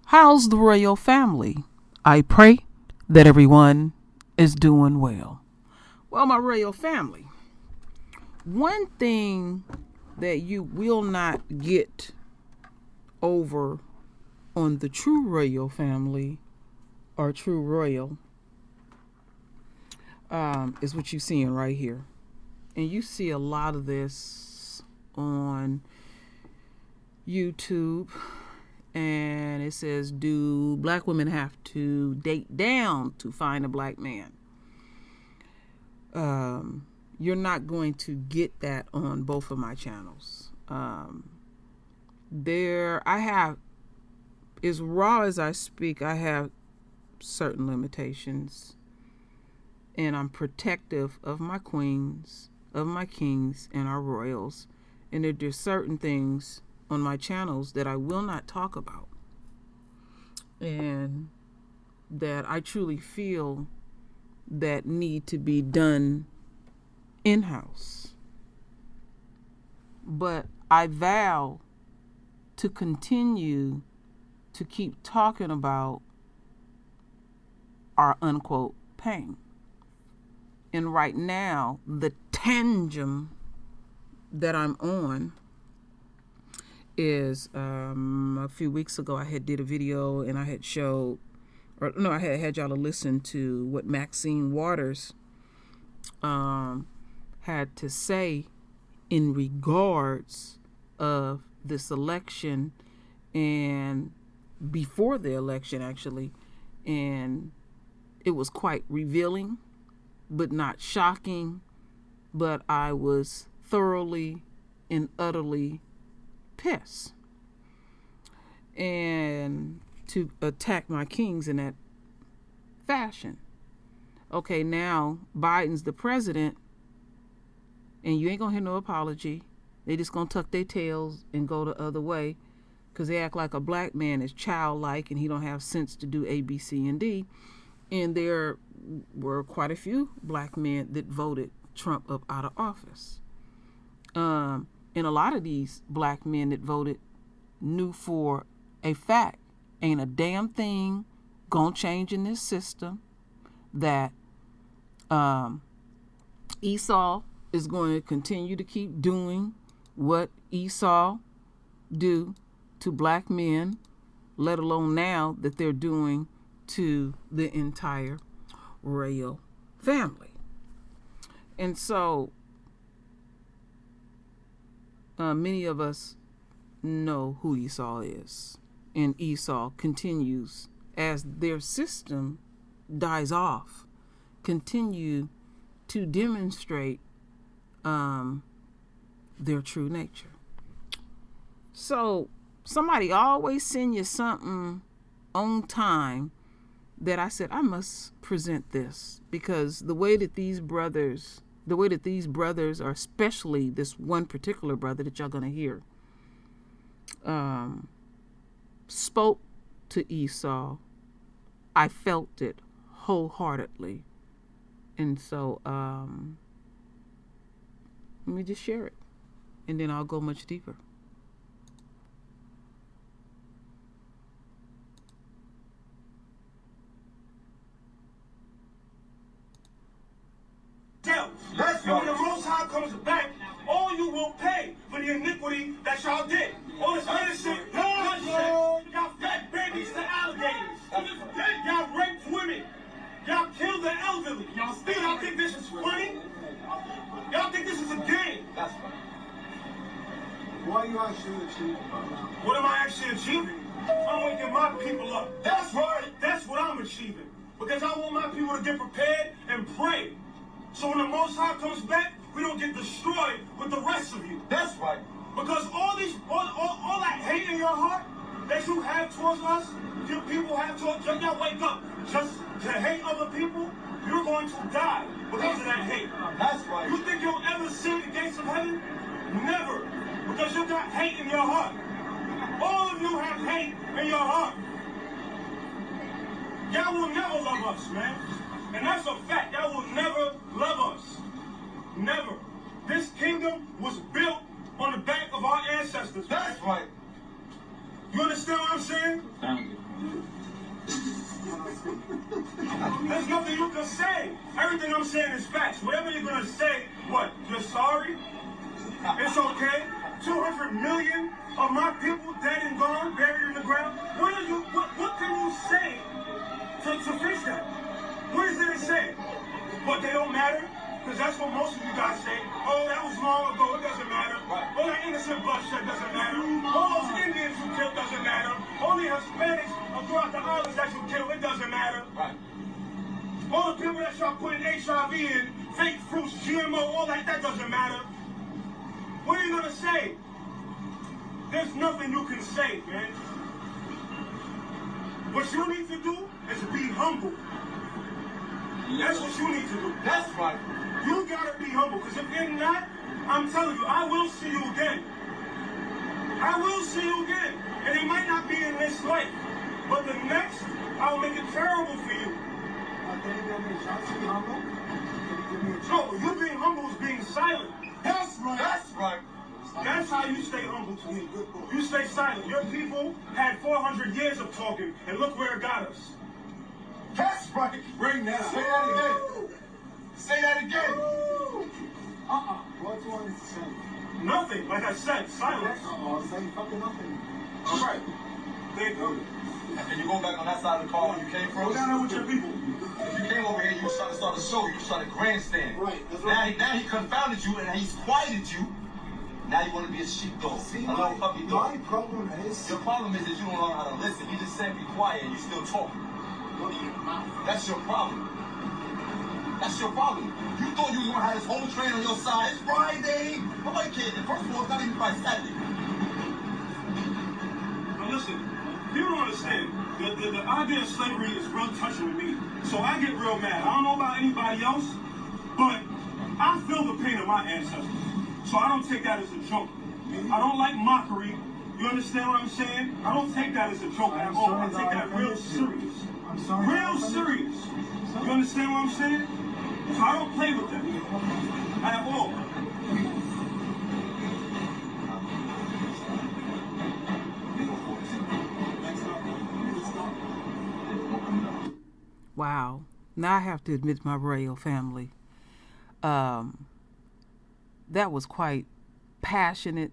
How's the royal family? I pray that everyone is doing well. Well, my royal family, one thing that you will not get over on the true royal family or true royal is what you're seeing right here. And you see a lot of this on YouTube. And it says, do black women have to date down to find a black man? You're not going to get that on both of my channels. I have, as raw as I speak, I have certain limitations. And I'm protective of my queens, of my kings, and our royals. And there's certain things on my channels that I will not talk about, and that I truly feel that need to be done in-house. But I vow to continue to keep talking about our unquote pain. And right now, the tangent that I'm on is a few weeks ago I had did a video and I had showed, or no, I had y'all to listen to what Maxine Waters had to say in regards of this election and before the election actually, and it was quite revealing but not shocking, but I was thoroughly and utterly pissed, and to attack my kings in that fashion. Okay, now Biden's the president and you ain't gonna hear no apology. They just gonna tuck their tails and go the other way because they act like a black man is childlike and he don't have sense to do A, B, C, and D. And there were quite a few black men that voted Trump up out of office. And a lot of these black men that voted knew for a fact ain't a damn thing gonna change in this system, that Esau is going to continue to keep doing what Esau do to black men, let alone now that they're doing to the entire royal family. And so many of us know who Esau is, and Esau continues, as their system dies off, continue to demonstrate their true nature. So somebody always send you something on time that I said I must present this, because the way that these brothers, or especially this one particular brother that y'all gonna hear, spoke to Esau, I felt it wholeheartedly. And so let me just share it, and then I'll go much deeper. And when the Most High comes back, all you will pay for the iniquity that y'all did. All this innocent bloodshed. Y'all fed babies to alligators. Y'all raped women. Y'all killed the elderly. Y'all think this is funny? Y'all think this is a game? That's funny. What are you actually achieving? What am I actually achieving? I'm waking my people up. That's right. That's what I'm achieving. Because I want my people to get prepared and pray. So when the Most High comes back, we don't get destroyed with the rest of you. That's right. Because all that hate in your heart that you have towards us, your people have towards us, y'all wake up just to hate other people, you're going to die because of that hate. That's right. You think you'll ever see the gates of heaven? Never. Because you got hate in your heart. All of you have hate in your heart. Y'all will never love us, man. And that's a fact. Y'all will never love us. Never. This kingdom was built on the back of our ancestors. That's right. You understand what I'm saying? Thank you. There's nothing you can say. Everything I'm saying is facts. Whatever you're gonna say, what? You're sorry? It's okay. 200 million of my people dead and gone, buried in the ground. What can you say to fix that? What is there to say? What, they don't matter? Because that's what most of you guys say. Oh, that was long ago, it doesn't matter. Right. All that innocent bloodshed doesn't matter. All those Indians you killed doesn't matter. All the Hispanics throughout the islands that you killed, it doesn't matter. Right. All the people that y'all putting HIV in, fake fruits, GMO, all that doesn't matter. What are you gonna say? There's nothing you can say, man. What you need to do is be humble. That's what you need to do. That's right. You gotta be humble, because if you're not, I'm telling you, I will see you again. I will see you again. And it might not be in this life, but the next, I'll make it terrible for you. Can you give me a chance to be humble? Can you give me a chance? No, you being humble is being silent. That's right. That's right. That's how you stay humble to me. You stay silent. Your people had 400 years of talking, and look where it got us. That's right. Bring that. Say that again. Say that again. What do you want to say? Nothing. Like I said, silence. Say fucking nothing. All right. Thank you. And you go back on that side of the car when you came from? Go down there with your people. If you came over here, you was trying to start a show. You was trying to grandstand. Right. That's right. Now he confounded you and he's quieted you. Now you want to be a sheepdog. See, a little puppy dog. My problem is... Your problem is that you don't know how to listen. You just said be quiet and you still talking. That's your problem. That's your problem. You thought you was going to have this whole train on your side. It's Friday. Nobody cares. And first of all, it's not even Friday, Saturday. Now listen, you don't understand. The idea of slavery is real touching to me. So I get real mad. I don't know about anybody else, but I feel the pain of my ancestors. So I don't take that as a joke. I don't like mockery. You understand what I'm saying? I don't take that as a joke at all. I take that real serious. I'm sorry. Real serious. You understand what I'm saying? So I don't play with that at all. Wow. Now I have to admit, my royal family, that was quite passionate.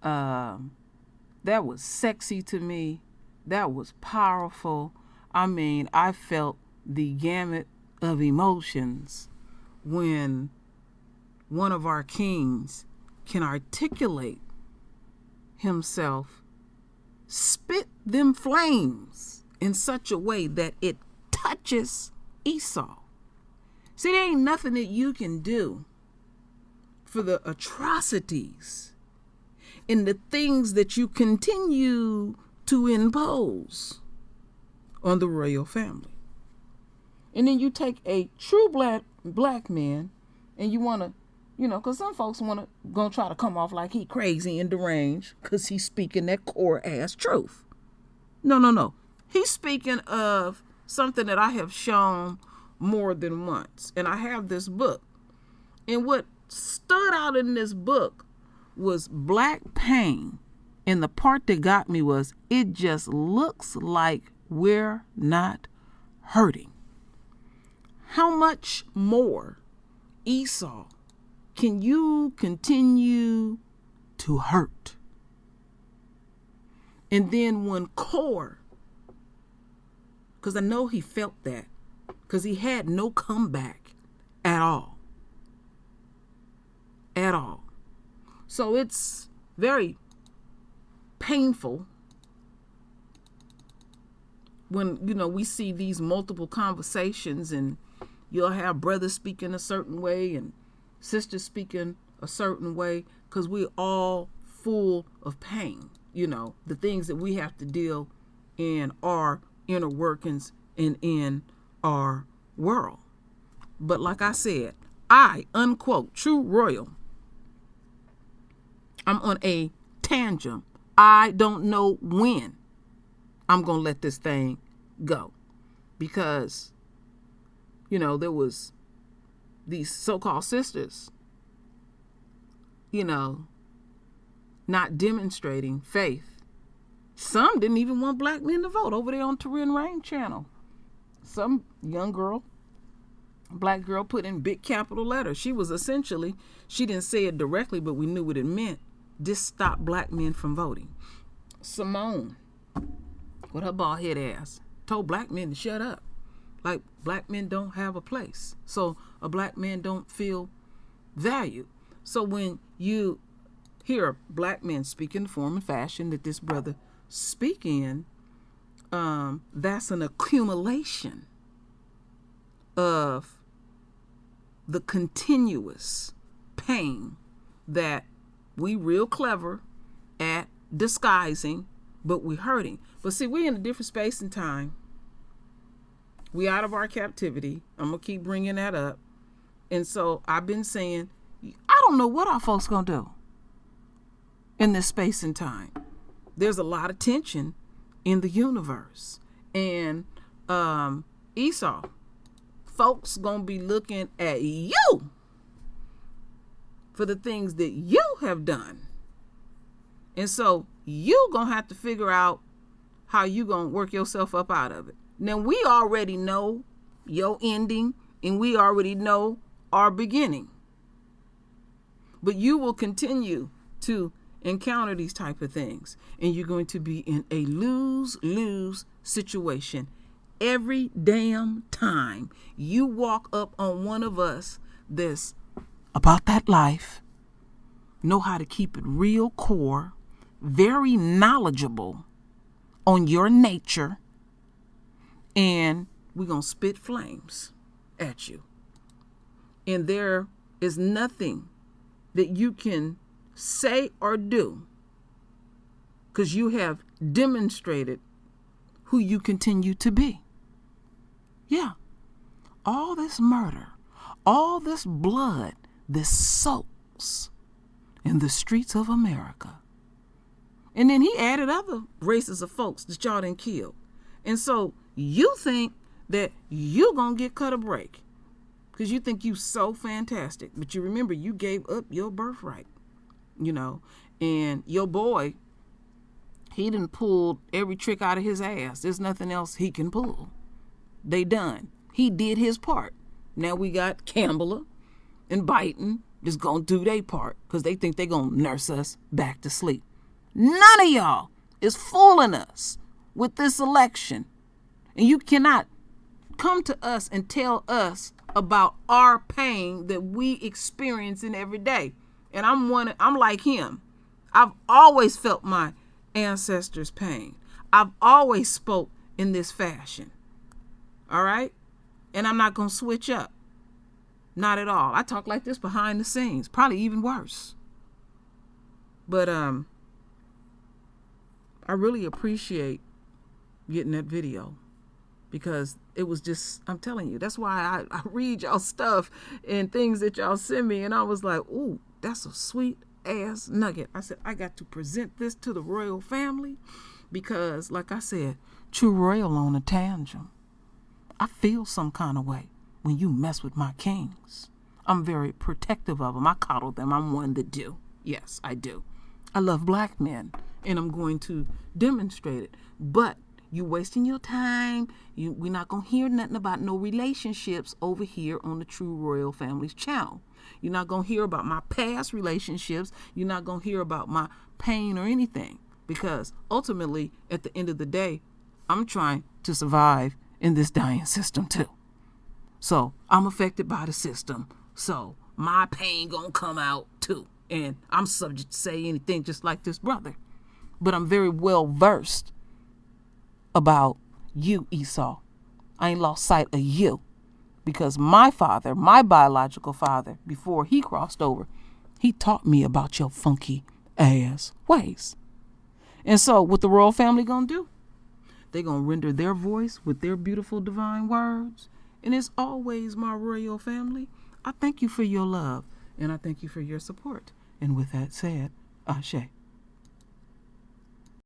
That was sexy to me. That was powerful. I mean, I felt the gamut of emotions when one of our kings can articulate himself, spit them flames in such a way that it touches Esau. See, there ain't nothing that you can do for the atrocities and the things that you continue to impose on the royal family. And then you take a true black man and you want to, because some folks gonna try to come off like he crazy and deranged because he's speaking that core ass truth. No. He's speaking of something that I have shown more than once. And I have this book. And what stood out in this book was black pain. And the part that got me was, it just looks like we're not hurting. How much more, Esau, can you continue to hurt? And then when Core, because I know he felt that, because he had no comeback at all. At all. So it's very painful when, we see these multiple conversations and you'll have brothers speaking a certain way and sisters speaking a certain way, because we're all full of pain, the things that we have to deal in our inner workings and in our world. But like I said, I, unquote, true royal, I'm on a tangent. I don't know when I'm going to let this thing go, because, there was these so-called sisters, not demonstrating faith. Some didn't even want black men to vote over there on Turin Rain channel. some young girl, black girl, put in big capital letters. She was essentially, she didn't say it directly, but we knew what it meant. This stop black men from voting. Simone, with her bald head ass, told black men to shut up. Like black men don't have a place. So a black man don't feel valued. So when you hear black men speak in the form and fashion that this brother speak in, that's an accumulation of the continuous pain that we real clever at disguising, but we hurting. But see, we're in a different space and time. We out of our captivity. I'm gonna keep bringing that up. And so I've been saying, I don't know what our folks gonna do in this space and time. There's a lot of tension in the universe. And Esau, folks gonna be looking at you for the things that you have done. And so you gonna have to figure out how you gonna work yourself up out of it. Now we already know your ending and we already know our beginning. But you will continue to encounter these type of things, and you're going to be in a lose-lose situation every damn time you walk up on one of us that's about that life, know how to keep it real core, very knowledgeable on your nature, and we're going to spit flames at you. And there is nothing that you can say or do, because you have demonstrated who you continue to be. Yeah. All this murder, all this blood, this soaks in the streets of America. And then he added other races of folks that y'all didn't kill. And so you think that you gonna get cut a break because you think you so fantastic. But you remember, you gave up your birthright, and your boy, he done pulled every trick out of his ass. There's nothing else he can pull. They done. He did his part. Now we got Campbell and Biden just gonna do their part because they think they gonna nurse us back to sleep. None of y'all is fooling us with this election. And you cannot come to us and tell us about our pain that we experience in every day. And I'm like him. I've always felt my ancestors' pain. I've always spoke in this fashion. All right? And I'm not going to switch up. Not at all. I talk like this behind the scenes, probably even worse. But I really appreciate getting that video, because it was just, I'm telling you, that's why I read y'all stuff and things that y'all send me, and I was like, ooh, that's a sweet ass nugget. I said, I got to present this to the royal family because, like I said, true royal on a tangent. I feel some kind of way when you mess with my kings. I'm very protective of them. I coddle them. I'm one that do. Yes, I do. I love black men, and I'm going to demonstrate it. But you wasting your time. We're not going to hear nothing about no relationships over here on the True Royal Families channel. You're not going to hear about my past relationships. You're not going to hear about my pain or anything, because ultimately, at the end of the day, I'm trying to survive in this dying system too. So I'm affected by the system. So my pain gonna come out too. And I'm subject to say anything just like this brother. But I'm very well versed about you, Esau. I ain't lost sight of you, because my father, my biological father, before he crossed over, he taught me about your funky ass ways. And so what the royal family gonna do? They're going to render their voice with their beautiful divine words. And it's always, my royal family, I thank you for your love, and I thank you for your support. And with that said, Ashe.